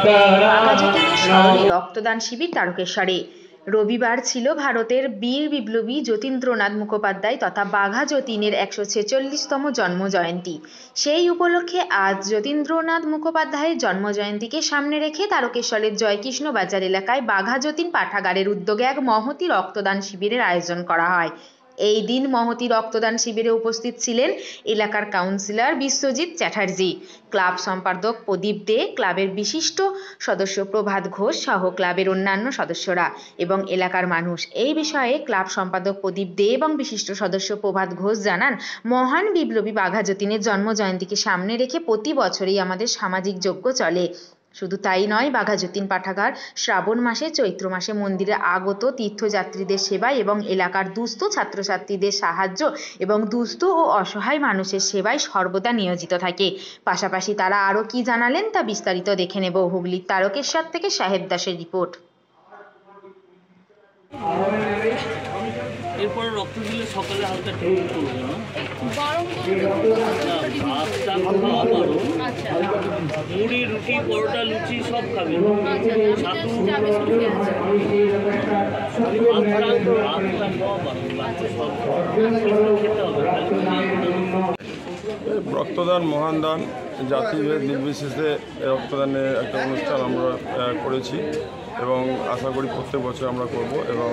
বাঘাযতীনের স্মরণে রক্তদান শিবির তারকেশ্বরে। রবিবার ছিল ভারতের বীর বিপ্লবী যতীন্দ্রনাথ মুখোপাধ্যায় তথা বাঘাযতীনের ১৪৬তম জন্মজয়ন্তী। সেই উপলক্ষে আজ যতীন্দ্রনাথ মুখোপাধ্যায়ের জন্মজয়ন্তীকে সামনে রেখে তারকেশ্বরের জয়কৃষ্ণ বাজার এলাকায় বাঘাযতীন পাঠাগারের উদ্যোগে এক মহতী রক্তদান শিবিরের আয়োজন করা হয়। এই দিন মহতী রক্তদান শিবিরে উপস্থিত ছিলেন এলাকার কাউন্সিলর বিশ্বজিৎ চ্যাটার্জি, ক্লাব সম্পাদক প্রদীপ দে, ক্লাবের বিশিষ্ট সদস্য প্রভাত ঘোষ সহ ক্লাবের অন্যান্য সদস্যরা এবং এলাকার মানুষ। এই বিষয়ে ক্লাব সম্পাদক প্রদীপ দে এবং বিশিষ্ট সদস্য প্রভাত ঘোষ জানান, মহান বিপ্লবী বাঘাযতীনের জন্মজয়ন্তীকে সামনে রেখে প্রতি বছরই আমাদের সামাজিক যজ্ঞ চলে। শুধু তাই নয়, বাঘাযতীন পাঠাগার শ্রাবণ মাসে, চৈত্র মাসে মন্দিরে আগত তীর্থযাত্রীদের সেবায় এবং এলাকার দুস্থ ছাত্রছাত্রীদের সাহায্য এবং দুস্থ ও অসহায় মানুষের সেবায় সর্বদা নিয়োজিত থাকে। পাশাপাশি তারা আরও কি জানালেন তা বিস্তারিত দেখে নেব। হুগলির তারকেশ্বর থেকে সাহেব দাসের রিপোর্ট। এরপর রক্ত দিলে সকালে হালকা টিফিন করবে না, মুড়ি, রুটি, পরোটা, লুচি সব খাবে, ছাতু খেতে হবে। রক্তদান মহান দান, জাতিভেদ নির্বিশেষে রক্তদানের একটা অনুষ্ঠান আমরা করেছি এবং আশা করি প্রত্যেক বছর আমরা করব। এবং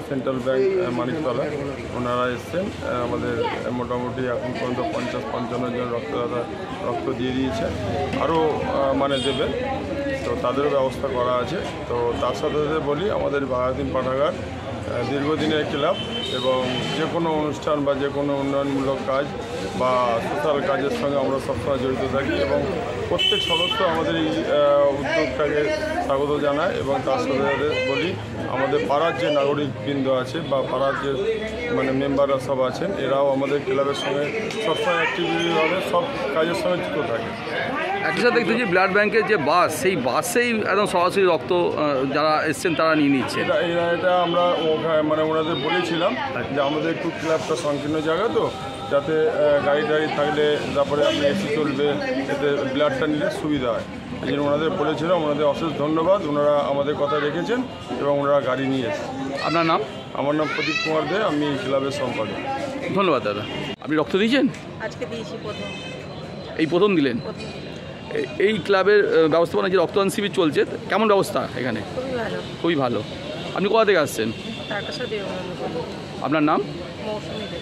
সেন্ট্রাল ব্যাংক মানিকতলা ওনারা এসছেন, আমাদের মোটামুটি এখন পর্যন্ত 50-55 জন রক্তদাতা রক্ত দিয়ে দিয়েছে, আরও দেবে, তো তাদেরও ব্যবস্থা করা আছে। তো তার সাথে সাথে বলি, আমাদের বাঘাযতীন পাঠাগার দীর্ঘদিনের ক্লাব এবং যে কোনো অনুষ্ঠান বা যে কোনো উন্নয়নমূলক কাজ বা সোশ্যাল কাজের সঙ্গে আমরা সবসময় জড়িত থাকি এবং প্রত্যেক সদস্য আমাদের এই উদ্যোগটাকে স্বাগত জানায়। এবং তার সাথে সাথে বলি, আমাদের পাড়ার যে নাগরিকবৃন্দ আছে বা পাড়ার যে মেম্বাররা সব আছেন, এরাও আমাদের ক্লাবের সঙ্গে সবসময় অ্যাক্টিভিটিভাবে সব কাজের সঙ্গে যুক্ত থাকে। একই সাথে দেখতে যে ব্লাড ব্যাংকের যে বাস, সেই বাসেই একদম সরাসরি রক্ত যারা এসছেন তারা নিয়ে নিচ্ছে। এটা আমরা ওনাদের বলেছিলাম যে আমাদের একটু ক্লাবটা সংকীর্ণ জায়গা, তো যাতে গাড়ি টাড়ি থাকলে তারপরে আপনি এসি চলবে, এতে ব্লাডটা নিলে সুবিধা হয়। এই জন্য ওনাদের বলেছিলাম, ওনাদের অশেষ ধন্যবাদ, ওনারা আমাদের কথা রেখেছেন এবং ওনারা গাড়ি নিয়ে এসেছেন। আপনার নাম? আমার নাম প্রদীপ কুমার দে, আমি ক্লাবের সম্পাদক। ধন্যবাদ দাদা। আপনি রক্ত দিয়েছেন? আজকে দিয়েছি প্রথম। এই প্রথম দিলেন? এই ক্লাবের ব্যবস্থাপনা যে রক্তদান শিবির চলছে, কেমন ব্যবস্থা এখানে? খুবই ভালো। খুবই ভালো। আপনি কোথা থেকে আসছেন? তারকেশ্বর। আপনার নাম? মৌসুমী দে।